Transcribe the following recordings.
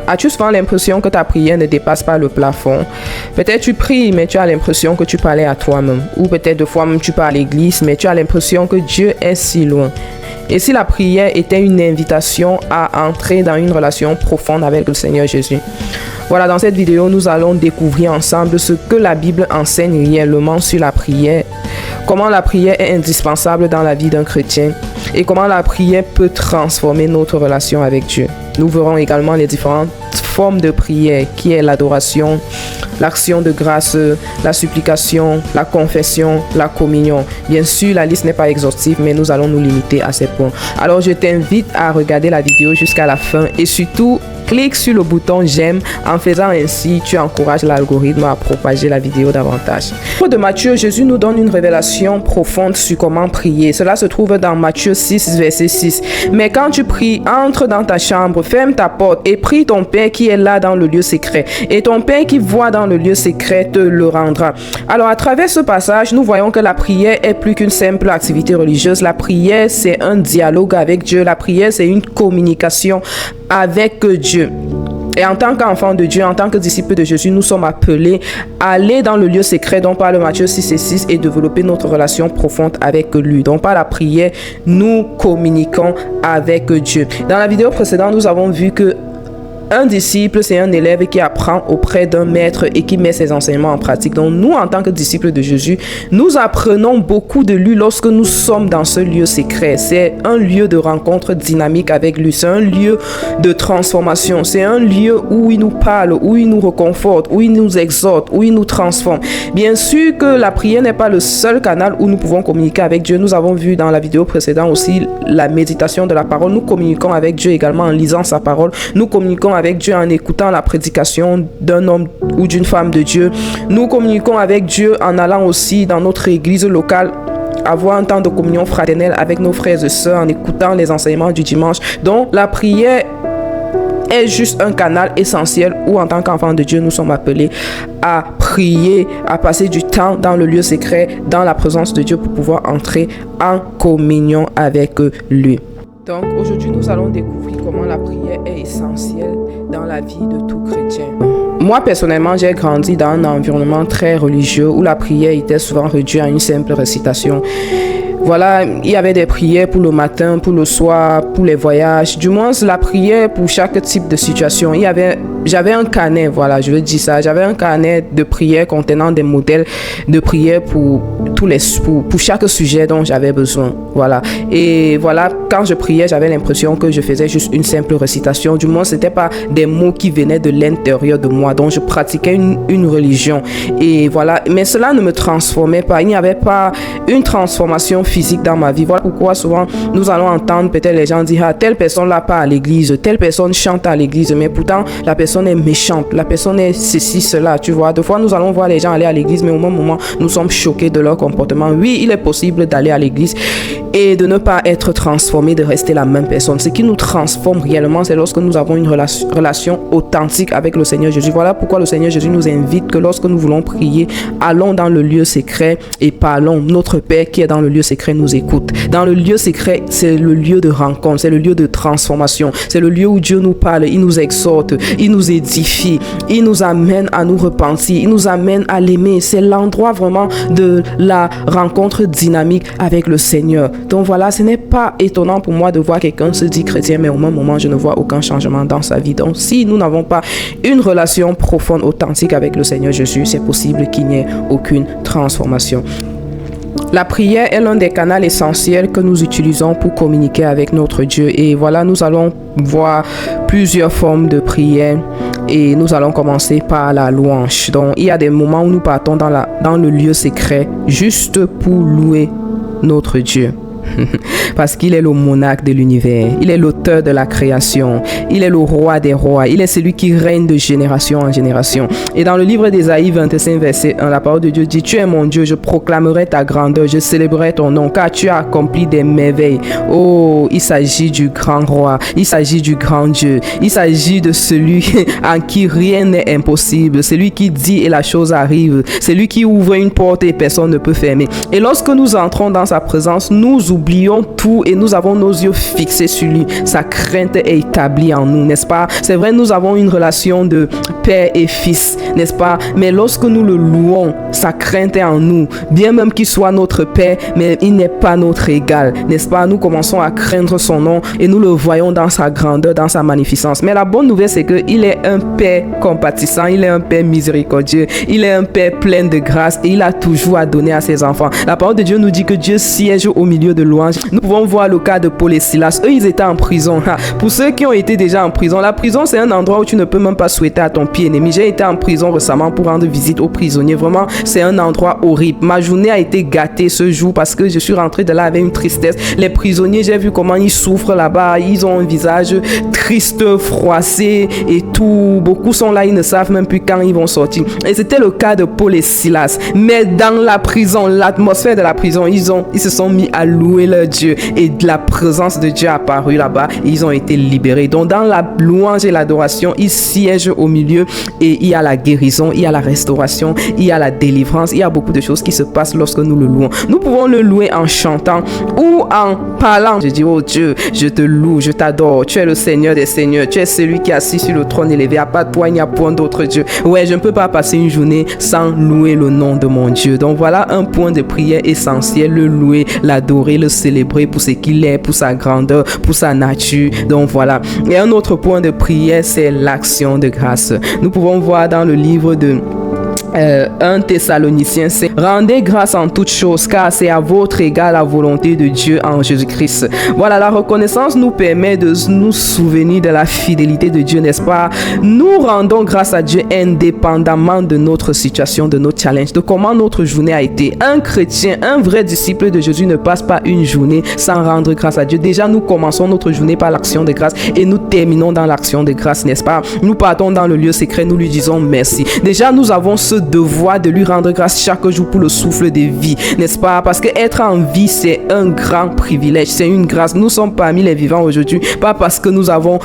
As-tu souvent l'impression que ta prière ne dépasse pas le plafond? Peut-être tu pries, mais tu as l'impression que tu parlais à toi-même. Ou peut-être de fois même tu pars à l'église, mais tu as l'impression que Dieu est si loin. Et si la prière était une invitation à entrer dans une relation profonde avec le Seigneur Jésus? Voilà, dans cette vidéo, nous allons découvrir ensemble ce que la Bible enseigne réellement sur la prière, comment la prière est indispensable dans la vie d'un chrétien et comment la prière peut transformer notre relation avec Dieu. Nous verrons également les différentes formes de prière qui est l'adoration, l'action de grâce, la supplication, la confession, la communion. Bien sûr, la liste n'est pas exhaustive, mais nous allons nous limiter à ces points. Alors, je t'invite à regarder la vidéo jusqu'à la fin et surtout, clique sur le bouton j'aime. En faisant ainsi, tu encourages l'algorithme à propager la vidéo davantage. Au livre de Matthieu, Jésus nous donne une révélation profonde sur comment prier. Cela se trouve dans Matthieu 6, verset 6. Mais quand tu pries, entre dans ta chambre, ferme ta porte et prie ton Père qui est là dans le lieu secret. Et ton Père qui voit dans le lieu secret te le rendra. Alors, à travers ce passage, nous voyons que la prière est plus qu'une simple activité religieuse. La prière, c'est un dialogue avec Dieu. La prière, c'est une communication avec Dieu. Et en tant qu'enfant de Dieu, en tant que disciples de Jésus, nous sommes appelés à aller dans le lieu secret dont parle Matthieu 6 et 6 et développer notre relation profonde avec lui. Donc par la prière, nous communiquons avec Dieu. Dans la vidéo précédente, nous avons vu que un disciple, c'est un élève qui apprend auprès d'un maître et qui met ses enseignements en pratique. Donc nous, en tant que disciples de Jésus, nous apprenons beaucoup de lui lorsque nous sommes dans ce lieu secret. C'est un lieu de rencontre dynamique avec lui. C'est un lieu de transformation. C'est un lieu où il nous parle, où il nous réconforte, où il nous exhorte, où il nous transforme. Bien sûr que la prière n'est pas le seul canal où nous pouvons communiquer avec Dieu. Nous avons vu dans la vidéo précédente aussi la méditation de la parole. Nous communiquons avec Dieu également en lisant sa parole. Nous communiquons avec Dieu en écoutant la prédication d'un homme ou d'une femme de Dieu. Nous communiquons avec Dieu en allant aussi dans notre église locale, avoir un temps de communion fraternelle avec nos frères et sœurs, en écoutant les enseignements du dimanche. Donc la prière est juste un canal essentiel où en tant qu'enfants de Dieu, nous sommes appelés à prier, à passer du temps dans le lieu secret, dans la présence de Dieu pour pouvoir entrer en communion avec lui. Donc aujourd'hui, nous allons découvrir comment la prière est essentielle dans la vie de tout chrétien. Moi, personnellement, j'ai grandi dans un environnement très religieux où la prière était souvent réduite à une simple récitation. Voilà, il y avait des prières pour le matin, pour le soir, pour les voyages. Du moins, la prière pour chaque type de situation. J'avais un carnet, voilà, je veux dire ça. J'avais un carnet de prières contenant des modèles de prières pour chaque sujet dont j'avais besoin. Voilà. Et voilà, quand je priais, j'avais l'impression que je faisais juste une simple récitation. Du moins, c'était pas des mots qui venaient de l'intérieur de moi. Donc, je pratiquais une religion. Et voilà. Mais cela ne me transformait pas. Il n'y avait pas une transformation physique dans ma vie. Voilà pourquoi souvent nous allons entendre peut-être les gens dire ah, telle personne là pas à l'église, telle personne chante à l'église, mais pourtant la personne est méchante, la personne est ceci, cela, tu vois. Des fois nous allons voir les gens aller à l'église, mais au même moment nous sommes choqués de leur comportement. Oui, il est possible d'aller à l'église et de ne pas être transformé, de rester la même personne. Ce qui nous transforme réellement, c'est lorsque nous avons une relation authentique avec le Seigneur Jésus. Voilà pourquoi le Seigneur Jésus nous invite que lorsque nous voulons prier, allons dans le lieu secret et parlons. Notre Père qui est dans le lieu secret nous écoute. Dans le lieu secret, c'est le lieu de rencontre, c'est le lieu de transformation, c'est le lieu où Dieu nous parle, il nous exhorte, il nous édifie, il nous amène à nous repentir, il nous amène à l'aimer. C'est l'endroit vraiment de la rencontre dynamique avec le Seigneur. Donc voilà, ce n'est pas étonnant pour moi de voir quelqu'un se dire chrétien, mais au même moment, je ne vois aucun changement dans sa vie. Donc si nous n'avons pas une relation profonde, authentique avec le Seigneur Jésus, c'est possible qu'il n'y ait aucune transformation. La prière est l'un des canaux essentiels que nous utilisons pour communiquer avec notre Dieu. Et voilà, nous allons voir plusieurs formes de prière et nous allons commencer par la louange. Donc, il y a des moments où nous partons dans le lieu secret juste pour louer notre Dieu. Parce qu'il est le monarque de l'univers, il est l'auteur de la création, il est le roi des rois, il est celui qui règne de génération en génération. Et dans le livre d'Ésaïe 25 verset 1, la parole de Dieu dit: tu es mon Dieu, je proclamerai ta grandeur, je célébrerai ton nom, car tu as accompli des merveilles. Oh, il s'agit du grand roi, il s'agit du grand Dieu, il s'agit de celui en qui rien n'est impossible, celui qui dit et la chose arrive, celui qui ouvre une porte et personne ne peut fermer. Et lorsque nous entrons dans sa présence, nous oublions tout et nous avons nos yeux fixés sur lui. Sa crainte est établie en en nous, n'est-ce pas? C'est vrai, nous avons une relation de père et fils, n'est-ce pas? Mais lorsque nous le louons, sa crainte est en nous. Bien même qu'il soit notre père, mais il n'est pas notre égal, n'est-ce pas? Nous commençons à craindre son nom et nous le voyons dans sa grandeur, dans sa magnificence. Mais la bonne nouvelle, c'est qu'il est un père compatissant, il est un père miséricordieux, il est un père plein de grâce et il a toujours à donner à ses enfants. La parole de Dieu nous dit que Dieu siège au milieu de louanges. Nous pouvons voir le cas de Paul et Silas. Eux, ils étaient en prison. Pour ceux qui ont été déjà en prison, la prison, c'est un endroit où tu ne peux même pas souhaiter à ton pied ennemi. J'ai été en prison récemment pour rendre visite aux prisonniers. Vraiment, c'est un endroit horrible. Ma journée a été gâtée ce jour parce que je suis rentré de là avec une tristesse. Les prisonniers, j'ai vu comment ils souffrent là-bas. Ils ont un visage triste, froissé et tout. Beaucoup sont là, ils ne savent même plus quand ils vont sortir. Et c'était le cas de Paul et Silas. Mais dans la prison, l'atmosphère de la prison, ils se sont mis à louer leur Dieu et de la présence de Dieu a apparu là-bas et ils ont été libérés. Donc dans la louange et l'adoration, ils siègent au milieu et il y a la guérison, il y a la restauration, il y a la délivrance, il y a beaucoup de choses qui se passent lorsque nous le louons. Nous pouvons le louer en chantant ou en parlant. Je dis, oh Dieu, je te loue, je t'adore, tu es le Seigneur des Seigneurs, tu es celui qui est assis sur le trône élevé, à part toi il n'y a point d'autre Dieu. Ouais, je ne peux pas passer une journée sans louer le nom de mon Dieu. Donc voilà un point de prière essentiel, le louer, l'adorer, le célébrer pour ce qu'il est, pour sa grandeur, pour sa nature. Donc voilà. Et un autre point de prière, c'est l'action de grâce. Nous pouvons voir dans le livre de 1 Thessaloniciens, c'est rendez grâce en toutes choses, car c'est à votre égard la volonté de Dieu en Jésus-Christ. Voilà, la reconnaissance nous permet de nous souvenir de la fidélité de Dieu, n'est-ce pas? Nous rendons grâce à Dieu indépendamment de notre situation, de notre challenge, de comment notre journée a été. Un chrétien, un vrai disciple de Jésus ne passe pas une journée sans rendre grâce à Dieu. Déjà, nous commençons notre journée par l'action de grâce et nous terminons dans l'action de grâce, n'est-ce pas? Nous partons dans le lieu secret, nous lui disons merci. Déjà, nous avons ce devoir de lui rendre grâce chaque jour pour le souffle de vie, n'est-ce pas? Parce que être en vie, c'est un grand privilège, c'est une grâce. Nous sommes parmi les vivants aujourd'hui, pas parce que nous avons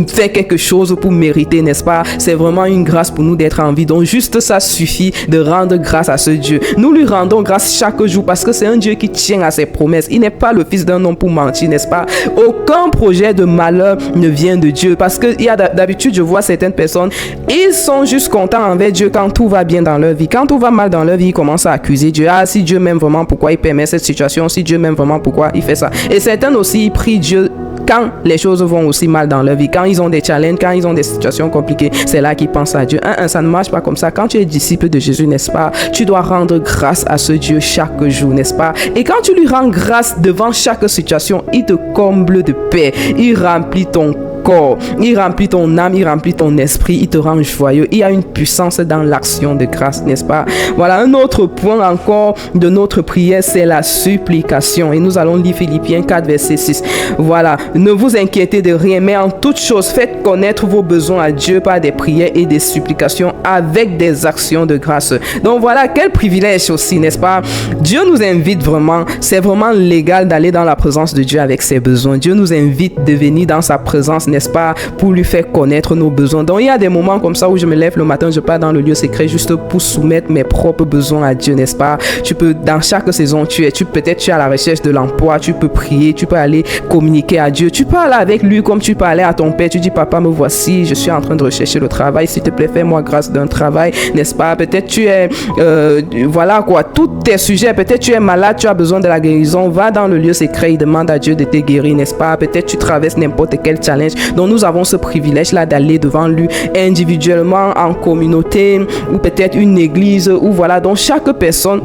fait quelque chose pour mériter, n'est-ce pas? C'est vraiment une grâce pour nous d'être en vie. Donc juste ça suffit de rendre grâce à ce Dieu. Nous lui rendons grâce chaque jour parce que c'est un Dieu qui tient à ses promesses. Il n'est pas le fils d'un homme pour mentir, n'est-ce pas? Aucun projet de malheur ne vient de Dieu, parce que d'habitude je vois certaines personnes, ils sont juste contents envers Dieu quand tout va bien dans leur vie. Quand tout va mal dans leur vie, ils commencent à accuser Dieu. Ah, si Dieu m'aime vraiment, pourquoi il permet cette situation? Si Dieu m'aime vraiment, pourquoi il fait ça? Et certains aussi, ils prient Dieu quand les choses vont aussi mal dans leur vie, quand ils ont des challenges, quand ils ont des situations compliquées, c'est là qu'ils pensent à Dieu. Ça ne marche pas comme ça. Quand tu es disciple de Jésus, n'est-ce pas, tu dois rendre grâce à ce Dieu chaque jour, n'est-ce pas? Et quand tu lui rends grâce devant chaque situation, il te comble de paix, il remplit ton corps, il remplit ton âme, il remplit ton esprit, il te rend joyeux. Il y a une puissance dans l'action de grâce, n'est-ce pas? Voilà, un autre point encore de notre prière, c'est la supplication. Et nous allons lire Philippiens 4, verset 6. Voilà, ne vous inquiétez de rien, mais en toute chose, faites connaître vos besoins à Dieu par des prières et des supplications avec des actions de grâce. Donc voilà, quel privilège aussi, n'est-ce pas? Dieu nous invite vraiment, c'est vraiment légal d'aller dans la présence de Dieu avec ses besoins. Dieu nous invite de venir dans sa présence, n'est-ce pas, pour lui faire connaître nos besoins. Donc il y a des moments comme ça où je me lève le matin, je pars dans le lieu secret juste pour soumettre mes propres besoins à Dieu, n'est-ce pas? Tu peux, dans chaque saison, peut-être tu es à la recherche de l'emploi, tu peux prier, tu peux aller communiquer à Dieu, tu parles avec lui comme tu parlais à ton père, tu dis, papa, me voici, je suis en train de rechercher le travail, s'il te plaît, fais-moi grâce d'un travail, n'est-ce pas? Peut-être tu es, voilà quoi, tous tes sujets, peut-être tu es malade, tu as besoin de la guérison, va dans le lieu secret, demande à Dieu de te guérir, n'est-ce pas? Peut-être tu traverses n'importe quel challenge. Donc nous avons ce privilège-là d'aller devant lui individuellement, en communauté, ou peut-être une église, ou voilà, donc chaque personne.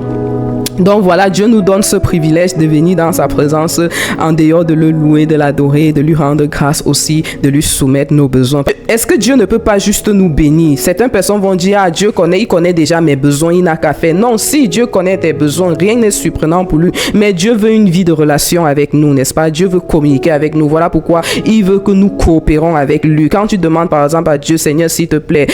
Donc voilà, Dieu nous donne ce privilège de venir dans sa présence en dehors de le louer, de l'adorer, de lui rendre grâce aussi, de lui soumettre nos besoins. Est-ce que Dieu ne peut pas juste nous bénir? Certaines personnes vont dire, ah, Dieu il connaît déjà mes besoins, il n'a qu'à faire. Non, si Dieu connaît tes besoins, rien n'est surprenant pour lui. Mais Dieu veut une vie de relation avec nous, n'est-ce pas? Dieu veut communiquer avec nous. Voilà pourquoi il veut que nous coopérons avec lui. Quand tu demandes par exemple à Dieu, Seigneur, s'il te plaît,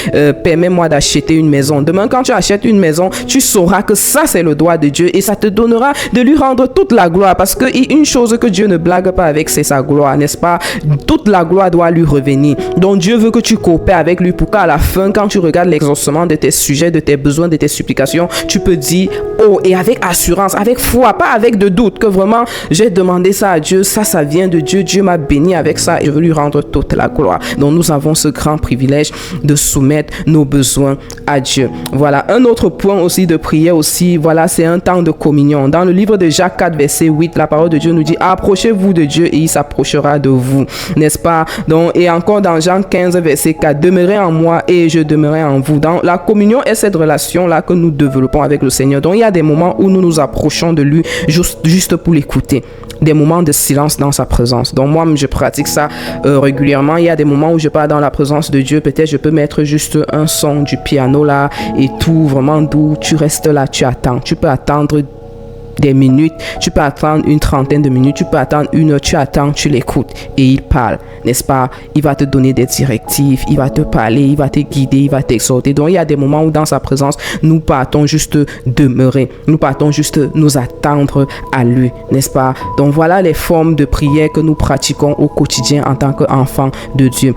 permets-moi d'acheter une maison. Demain, quand tu achètes une maison, tu sauras que ça, c'est le droit de Dieu. Et ça te donnera de lui rendre toute la gloire, parce que une chose que Dieu ne blague pas avec, c'est sa gloire, n'est-ce pas? Toute la gloire doit lui revenir. Donc Dieu veut que tu coopères avec lui pour qu'à la fin, quand tu regardes l'exaucement de tes sujets, de tes besoins, de tes supplications, tu peux dire, haut et avec assurance, avec foi, pas avec de doute, que vraiment j'ai demandé ça à Dieu, ça vient de Dieu, Dieu m'a béni avec ça et je veux lui rendre toute la gloire. Donc nous avons ce grand privilège de soumettre nos besoins à Dieu. Voilà, un autre point aussi de prière aussi, voilà, c'est un temps de communion. Dans le livre de Jacques 4, verset 8, la parole de Dieu nous dit: approchez-vous de Dieu et il s'approchera de vous, n'est-ce pas? Donc, et encore dans Jean 15, verset 4, demeurez en moi et je demeurerai en vous. Dans la communion est cette relation-là que nous développons avec le Seigneur. Donc il y a des moments où nous nous approchons de lui juste pour l'écouter. Des moments de silence dans sa présence. Donc moi, je pratique ça régulièrement. Il y a des moments où je pars dans la présence de Dieu. Peut-être je peux mettre juste un son du piano là et tout, vraiment doux. Tu restes là, tu attends. Tu peux attendre des minutes, tu peux attendre une trentaine de minutes, tu peux attendre une heure, tu attends, tu l'écoutes et il parle, n'est-ce pas? Il va te donner des directives, il va te parler, il va te guider, il va t'exhorter. Donc il y a des moments où dans sa présence, nous partons juste demeurer, nous partons juste nous attendre à lui, n'est-ce pas? Donc voilà les formes de prière que nous pratiquons au quotidien en tant qu'enfants de Dieu.